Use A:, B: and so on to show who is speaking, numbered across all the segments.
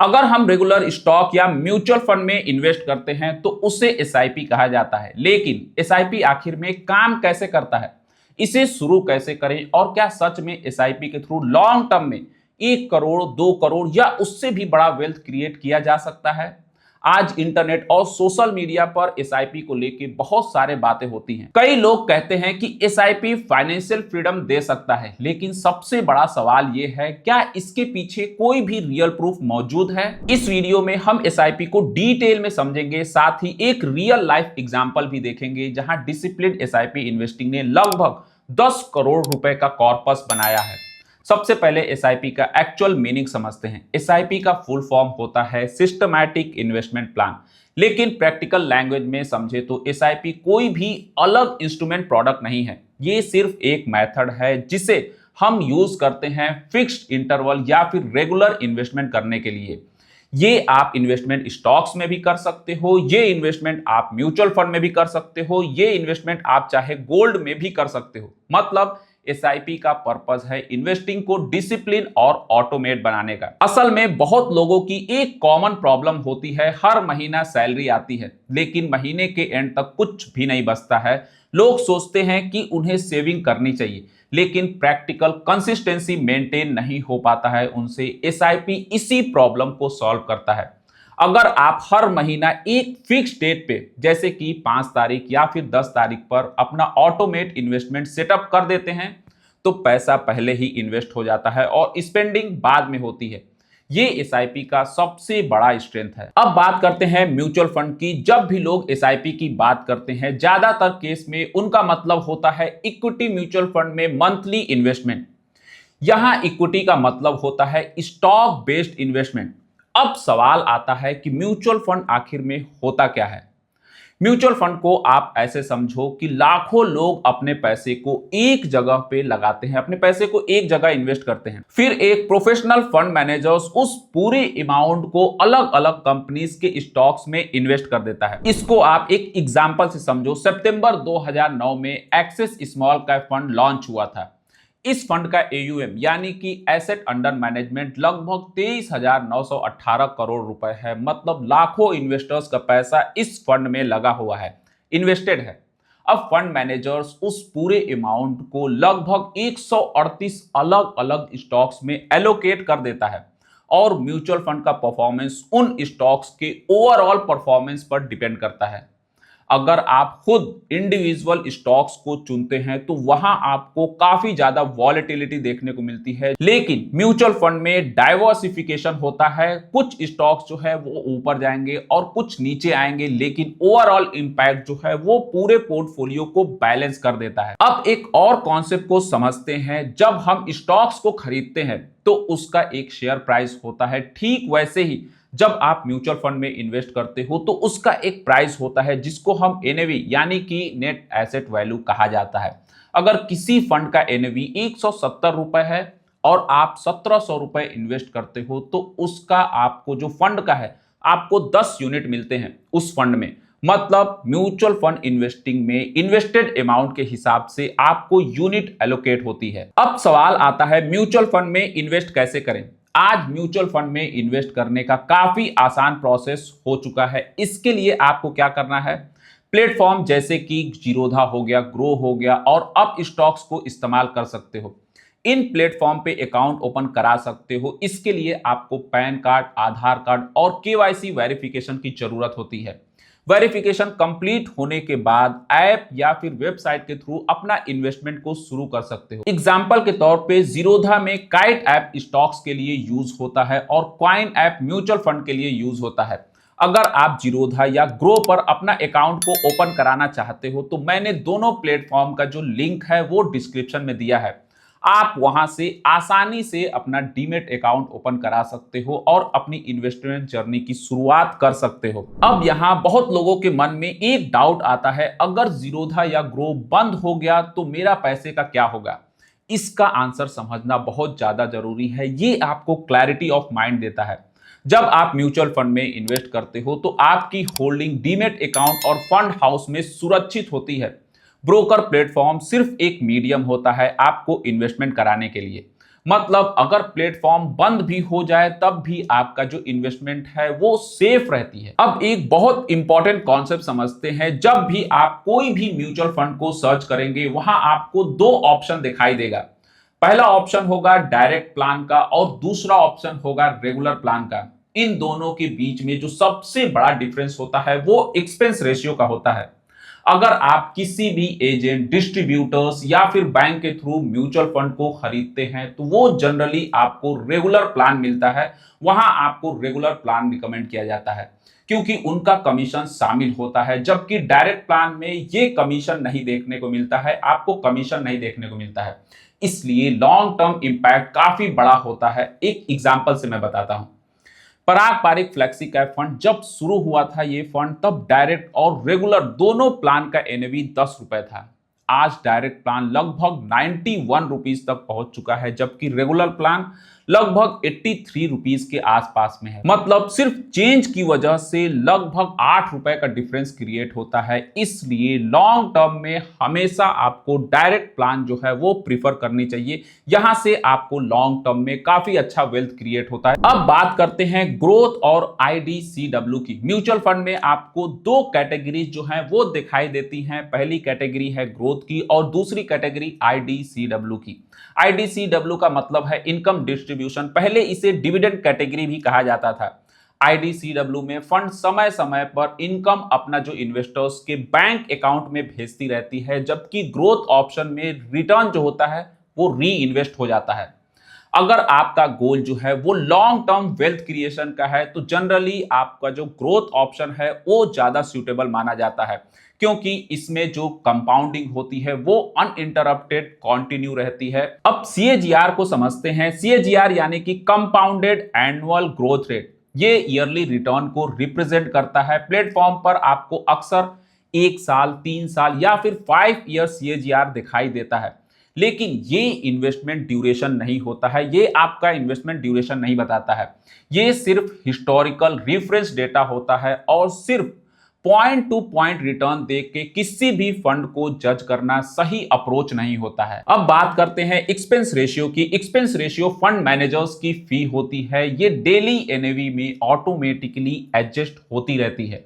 A: अगर हम regular stock या म्यूचुअल फंड में इन्वेस्ट करते हैं तो उसे एसआईपी कहा जाता है। लेकिन एसआईपी आखिर में काम कैसे करता है, इसे शुरू कैसे करें और क्या सच में एसआईपी के थ्रू लॉन्ग टर्म में 1 करोड़ 2 करोड़ या उससे भी बड़ा वेल्थ क्रिएट किया जा सकता है। आज इंटरनेट और सोशल मीडिया पर एसआईपी को लेकर बहुत सारे बातें होती हैं। कई लोग कहते हैं कि एसआईपी फाइनेंशियल फ्रीडम दे सकता है, लेकिन सबसे बड़ा सवाल यह है, क्या इसके पीछे कोई भी रियल प्रूफ मौजूद है? इस वीडियो में हम एसआईपी को डिटेल में समझेंगे, साथ ही एक रियल लाइफ एग्जांपल भी देखेंगे जहां डिसिप्लिन एसआईपी इन्वेस्टिंग ने लगभग 10 करोड़ रुपए का कॉर्पस बनाया है। सबसे पहले एसआईपी का एक्चुअल मीनिंग समझते हैं। एसआईपी का फुल फॉर्म होता है सिस्टमैटिक इन्वेस्टमेंट प्लान, लेकिन प्रैक्टिकल लैंग्वेज में समझे तो एसआईपी कोई भी अलग इंस्ट्रूमेंट प्रोडक्ट नहीं है। ये सिर्फ एक मेथड है जिसे हम यूज करते हैं फिक्स्ड इंटरवल या फिर रेगुलर इन्वेस्टमेंट करने के लिए। ये आप इन्वेस्टमेंट स्टॉक्स में भी कर सकते हो, ये इन्वेस्टमेंट आप म्यूचुअल फंड में भी कर सकते हो, ये इन्वेस्टमेंट आप चाहे गोल्ड में भी कर सकते हो। मतलब एसआईपी का पर्पस है इन्वेस्टिंग को डिसिप्लिन और ऑटोमेट बनाने का। असल में बहुत लोगों की एक कॉमन प्रॉब्लम होती है, हर महीना सैलरी आती है लेकिन महीने के एंड तक कुछ भी नहीं बचता है। लोग सोचते हैं कि उन्हें सेविंग करनी चाहिए, लेकिन प्रैक्टिकल कंसिस्टेंसी मेंटेन नहीं हो पाता है उनसे। एसआईपी इसी प्रॉब्लम को सॉल्व करता है। अगर आप हर महीना एक फिक्स डेट पे, जैसे कि 5 तारीख या फिर 10 तारीख पर अपना ऑटोमेट इन्वेस्टमेंट सेटअप कर देते हैं तो पैसा पहले ही इन्वेस्ट हो जाता है और स्पेंडिंग बाद में होती है। ये एसआईपी का सबसे बड़ा स्ट्रेंथ है। अब बात करते हैं म्यूचुअल फंड की। जब भी लोग एसआईपी की बात करते हैं, ज्यादातर केस में उनका मतलब होता है इक्विटी म्यूचुअल फंड में मंथली इन्वेस्टमेंट। यहां इक्विटी का मतलब होता है स्टॉक बेस्ड इन्वेस्टमेंट। अब सवाल आता है कि म्यूचुअल फंड आखिर में होता क्या है? म्यूचुअल फंड को आप ऐसे समझो कि लाखों लोग अपने पैसे को एक जगह पे लगाते हैं, अपने पैसे को एक जगह इन्वेस्ट करते हैं। फिर एक प्रोफेशनल फंड मैनेजर्स उस पूरे अमाउंट को अलग अलग कंपनीज के स्टॉक्स में इन्वेस्ट कर देता है। इसको आप एक एग्जांपल से समझो। सितंबर 2009 में axis small cap fund launch हुआ था। इस फंड का एयूएम यानी कि एसेट अंडर मैनेजमेंट लगभग 23,918 करोड़ रुपए है। मतलब लाखों इन्वेस्टर्स का पैसा इस फंड में लगा हुआ है, इन्वेस्टेड है। अब फंड मैनेजर्स उस पूरे अमाउंट को लगभग 138 अलग अलग स्टॉक्स में एलोकेट कर देता है और म्यूचुअल फंड का परफॉर्मेंस उन स्टॉक्स के ओवरऑल परफॉर्मेंस पर डिपेंड करता है। अगर आप खुद इंडिविजुअल स्टॉक्स को चुनते हैं तो वहां आपको काफी ज्यादा वॉलेटिलिटी देखने को मिलती है, लेकिन म्यूचुअल फंड में डाइवर्सिफिकेशन होता है। कुछ स्टॉक्स जो है वो ऊपर जाएंगे और कुछ नीचे आएंगे, लेकिन ओवरऑल इंपैक्ट जो है वो पूरे पोर्टफोलियो को बैलेंस कर देता है। अब एक और कॉन्सेप्ट को समझते हैं। जब हम स्टॉक्स को खरीदते हैं तो उसका एक शेयर प्राइस होता है, ठीक वैसे ही जब आप म्यूचुअल फंड में इन्वेस्ट करते हो तो उसका एक प्राइस होता है जिसको हम एनएवी यानी कि नेट एसेट वैल्यू कहा जाता है। अगर किसी फंड का एनएवी 170 रुपए है और आप 1700 रुपए इन्वेस्ट करते हो तो उसका आपको जो फंड का है आपको 10 यूनिट मिलते हैं उस फंड में। मतलब म्यूचुअल फंड इन्वेस्टिंग में इन्वेस्टेड अमाउंट के हिसाब से आपको यूनिट एलोकेट होती है। अब सवाल आता है म्यूचुअल फंड में इन्वेस्ट कैसे करें? आज म्यूचुअल फंड में इन्वेस्ट करने का काफी आसान प्रोसेस हो चुका है। इसके लिए आपको क्या करना है, प्लेटफॉर्म जैसे कि जीरोधा हो गया, ग्रो हो गया और अप स्टॉक्स को इस्तेमाल कर सकते हो। इन प्लेटफॉर्म पे अकाउंट ओपन करा सकते हो। इसके लिए आपको पैन कार्ड, आधार कार्ड और केवाईसी वेरिफिकेशन की जरूरत होती है। वेरिफिकेशन कंप्लीट होने के बाद ऐप या फिर वेबसाइट के थ्रू अपना इन्वेस्टमेंट को शुरू कर सकते हो। एग्जांपल के तौर पे जीरोधा में काइट ऐप स्टॉक्स के लिए यूज होता है और क्वाइन ऐप म्यूचुअल फंड के लिए यूज होता है। अगर आप जीरोधा या ग्रो पर अपना अकाउंट को ओपन कराना चाहते हो तो मैंने दोनों प्लेटफॉर्म का जो लिंक है वो डिस्क्रिप्शन में दिया है। आप वहां से आसानी से अपना डीमेट अकाउंट ओपन करा सकते हो और अपनी इन्वेस्टमेंट जर्नी की शुरुआत कर सकते हो। अब यहां बहुत लोगों के मन में एक डाउट आता है, अगर जीरोधा या ग्रो बंद हो गया तो मेरा पैसे का क्या होगा? इसका आंसर समझना बहुत ज्यादा जरूरी है। ये आपको क्लैरिटी ऑफ माइंड देता है। जब आप म्यूचुअल फंड में इन्वेस्ट करते हो तो आपकी होल्डिंग डीमेट अकाउंट और फंड हाउस में सुरक्षित होती है। ब्रोकर प्लेटफॉर्म सिर्फ एक मीडियम होता है आपको इन्वेस्टमेंट कराने के लिए। मतलब अगर प्लेटफॉर्म बंद भी हो जाए तब भी आपका जो इन्वेस्टमेंट है वो सेफ रहती है। अब एक बहुत इंपॉर्टेंट कॉन्सेप्ट समझते हैं, जब भी आप कोई भी म्यूचुअल फंड को सर्च करेंगे वहां आपको दो ऑप्शन दिखाई देगा। पहला ऑप्शन होगा डायरेक्ट प्लान का और दूसरा ऑप्शन होगा रेगुलर प्लान का। इन दोनों के बीच में जो सबसे बड़ा डिफरेंस होता है वो एक्सपेंस रेशियो का होता है। अगर आप किसी भी एजेंट, डिस्ट्रीब्यूटर्स या फिर बैंक के थ्रू म्यूचुअल फंड को खरीदते हैं तो वो जनरली आपको रेगुलर प्लान मिलता है। वहां आपको रेगुलर प्लान रिकमेंड किया जाता है क्योंकि उनका कमीशन शामिल होता है, जबकि डायरेक्ट प्लान में ये कमीशन नहीं देखने को मिलता है, आपको कमीशन नहीं देखने को मिलता है। इसलिए लॉन्ग टर्म इंपैक्ट काफी बड़ा होता है। एक एग्जांपल से मैं बताता हूं। पराग पारिक फ्लेक्सी कैप फंड जब शुरू हुआ था ये फंड, तब डायरेक्ट और रेगुलर दोनों प्लान का एनएवी 10 रुपए था। आज डायरेक्ट प्लान लगभग 91 रुपीज तक पहुंच चुका है, जबकि रेगुलर प्लान लगभग 83 रुपीज के आसपास में है। मतलब सिर्फ चेंज की वजह से लगभग 8 रुपए का डिफरेंस क्रिएट होता है। इसलिए लॉन्ग टर्म में हमेशा आपको डायरेक्ट प्लान जो है वो प्रीफर करनी चाहिए। यहां से आपको लॉन्ग टर्म में काफी अच्छा वेल्थ क्रिएट होता है। अब बात करते हैं ग्रोथ और आईडीसीडब्ल्यू की। म्यूचुअल फंड में आपको दो कैटेगरीज जो हैं वो दिखाई देती हैं। पहली कैटेगरी है ग्रोथ की और दूसरी कैटेगरी आईडीसीडब्ल्यू की। आईडीसीडब्ल्यू का मतलब है इनकम डिस्ट्रीब्यूशन। पहले इसे डिविडेंड कैटेगरी भी कहा जाता था। आईडीसीडब्ल्यू में फंड समय समय पर इनकम अपना जो इन्वेस्टर्स के बैंक अकाउंट में भेजती रहती है, जबकि ग्रोथ ऑप्शन में रिटर्न जो होता है वो री इन्वेस्ट हो जाता है। अगर आपका गोल जो है वो लॉन्ग टर्म वेल्थ क्रिएशन का है तो जनरली आपका जो ग्रोथ ऑप्शन है वो ज्यादा सूटेबल माना जाता है, क्योंकि इसमें जो कंपाउंडिंग होती है वो अनइंटरप्टेड कंटिन्यू रहती है। अब सीएजीआर को समझते हैं। सीएजीआर यानी कि कंपाउंडेड एनुअल ग्रोथ रेट। ये ईयरली रिटर्न को रिप्रेजेंट करता है। प्लेटफॉर्म पर आपको अक्सर 1 साल, 3 साल या फिर 5 ईयर सीएजीआर दिखाई देता है, लेकिन ये इन्वेस्टमेंट ड्यूरेशन नहीं होता है। ये आपका इन्वेस्टमेंट ड्यूरेशन नहीं बताता है। ये सिर्फ हिस्टोरिकल रेफरेंस डेटा होता है और सिर्फ पॉइंट टू पॉइंट रिटर्न देख के किसी भी फंड को जज करना सही अप्रोच नहीं होता है। अब बात करते हैं एक्सपेंस रेशियो की। एक्सपेंस रेशियो फंड मैनेजर्स की फी होती है। ये डेली एनएवी में ऑटोमेटिकली एडजस्ट होती रहती है।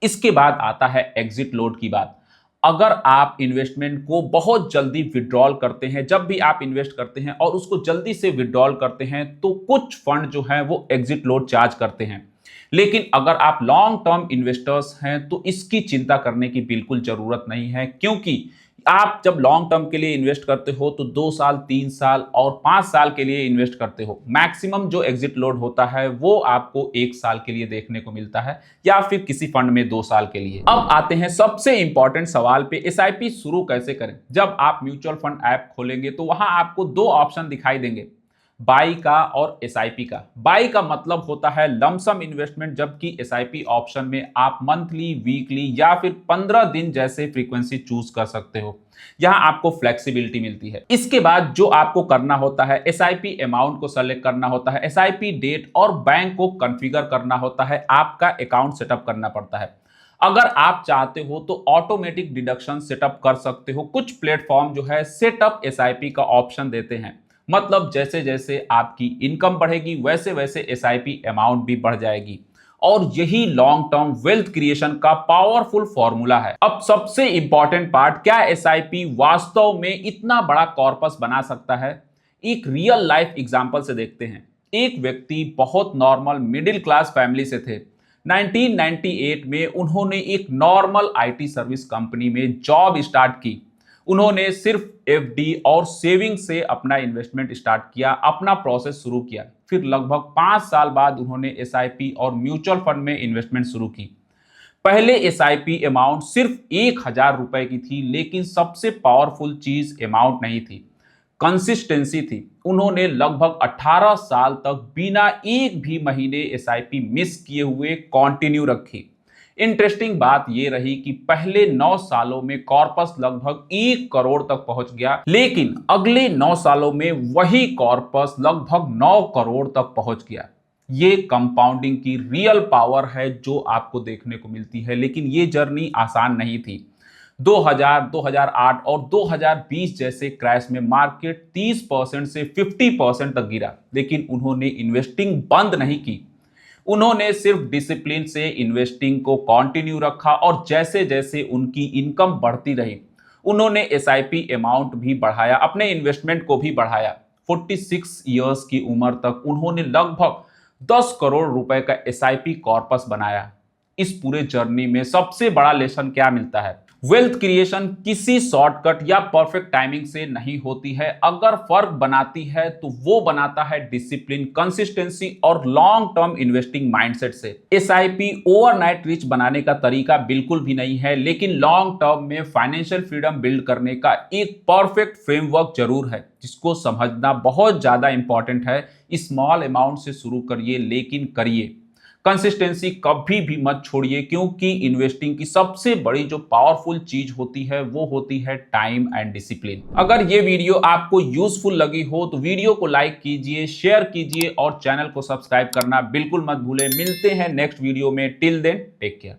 A: इसके बाद आता है एग्जिट लोड की बात। अगर आप इन्वेस्टमेंट को बहुत जल्दी विड्रॉल करते हैं, जब भी आप इन्वेस्ट करते हैं और उसको जल्दी से विड्रॉल करते हैं, तो कुछ फंड जो है वो एग्जिट लोड चार्ज करते हैं। लेकिन अगर आप लॉन्ग टर्म इन्वेस्टर्स हैं तो इसकी चिंता करने की बिल्कुल जरूरत नहीं है, क्योंकि आप जब लॉन्ग टर्म के लिए इन्वेस्ट करते हो तो 2 साल, 3 साल और 5 साल के लिए इन्वेस्ट करते हो। मैक्सिमम जो एग्जिट लोड होता है वो आपको 1 साल के लिए देखने को मिलता है या फिर किसी फंड में 2 साल के लिए। अब आते हैं सबसे इंपॉर्टेंट सवाल पे, एसआईपी शुरू कैसे करें। जब आप म्यूचुअल फंड ऐप खोलेंगे तो वहां आपको दो ऑप्शन दिखाई देंगे, बाई का और एसआईपी का। बाई का मतलब होता है लमसम इन्वेस्टमेंट, जबकि एसआईपी ऑप्शन में आप मंथली, वीकली या फिर 15 दिन जैसे फ्रीक्वेंसी चूज कर सकते हो। यहां आपको फ्लेक्सिबिलिटी मिलती है। इसके बाद जो आपको करना होता है, एसआईपी अमाउंट को सेलेक्ट करना होता है, एसआईपी डेट और बैंक को कॉन्फ़िगर करना होता है, आपका अकाउंट सेटअप करना पड़ता है। अगर आप चाहते हो तो ऑटोमेटिक डिडक्शन सेटअप कर सकते हो। कुछ प्लेटफॉर्म जो है सेटअप एसआईपी का ऑप्शन देते हैं। मतलब जैसे जैसे आपकी इनकम बढ़ेगी वैसे वैसे एसआईपी अमाउंट भी बढ़ जाएगी, और यही लॉन्ग टर्म वेल्थ क्रिएशन का पावरफुल फॉर्मूला है। अब सबसे इंपॉर्टेंट पार्ट, क्या एसआईपी वास्तव में इतना बड़ा कॉर्पस बना सकता है? एक रियल लाइफ एग्जांपल से देखते हैं। एक व्यक्ति बहुत नॉर्मल मिडिल क्लास फैमिली से थे। 1998 में उन्होंने एक नॉर्मल आईटी सर्विस कंपनी में जॉब स्टार्ट की। उन्होंने सिर्फ एफडी और सेविंग से अपना इन्वेस्टमेंट स्टार्ट किया, अपना प्रोसेस शुरू किया। फिर लगभग 5 साल बाद उन्होंने एसआईपी और म्यूचुअल फंड में इन्वेस्टमेंट शुरू की। पहले एसआईपी अमाउंट सिर्फ 1,000 रुपए की थी, लेकिन सबसे पावरफुल चीज अमाउंट नहीं थी, कंसिस्टेंसी थी। उन्होंने लगभग 18 साल तक बिना एक भी महीने एसआईपी मिस किए हुए कंटिन्यू रखी। इंटरेस्टिंग बात यह रही कि पहले 9 सालों में कॉर्पस लगभग 1 करोड़ तक पहुंच गया, लेकिन अगले 9 सालों में वही कॉर्पस लगभग 9 करोड़ तक पहुंच गया। ये कंपाउंडिंग की रियल पावर है जो आपको देखने को मिलती है, लेकिन ये जर्नी आसान नहीं थी। 2000, 2008 और 2020 जैसे क्रैश में मार्केट 30% से 50% तक गिरा, लेकिन उन्होंने इन्वेस्टिंग बंद नहीं की। उन्होंने सिर्फ डिसिप्लिन से इन्वेस्टिंग को कंटिन्यू रखा और जैसे जैसे उनकी इनकम बढ़ती रही, उन्होंने एसआईपी अमाउंट भी बढ़ाया, अपने इन्वेस्टमेंट को भी बढ़ाया। 46 इयर्स की उम्र तक उन्होंने लगभग 10 करोड़ रुपए का एसआईपी कॉर्पस बनाया। इस पूरे जर्नी में सबसे बड़ा लेसन क्या मिलता है? वेल्थ क्रिएशन किसी शॉर्टकट या परफेक्ट टाइमिंग से नहीं होती है। अगर फर्क बनाती है तो वो बनाता है डिसिप्लिन, कंसिस्टेंसी और लॉन्ग टर्म इन्वेस्टिंग माइंडसेट से। एसआईपी ओवरनाइट रिच बनाने का तरीका बिल्कुल भी नहीं है, लेकिन लॉन्ग टर्म में फाइनेंशियल फ्रीडम बिल्ड करने का एक परफेक्ट फ्रेमवर्क जरूर है, जिसको समझना बहुत ज्यादा इंपॉर्टेंट है। स्मॉल अमाउंट से शुरू करिए, लेकिन करिए। कंसिस्टेंसी कभी भी मत छोड़िए, क्योंकि इन्वेस्टिंग की सबसे बड़ी जो पावरफुल चीज होती है वो होती है टाइम एंड डिसिप्लिन। अगर ये वीडियो आपको यूजफुल लगी हो तो वीडियो को लाइक कीजिए, शेयर कीजिए और चैनल को सब्सक्राइब करना बिल्कुल मत भूलें। मिलते हैं नेक्स्ट वीडियो में। Till then take care.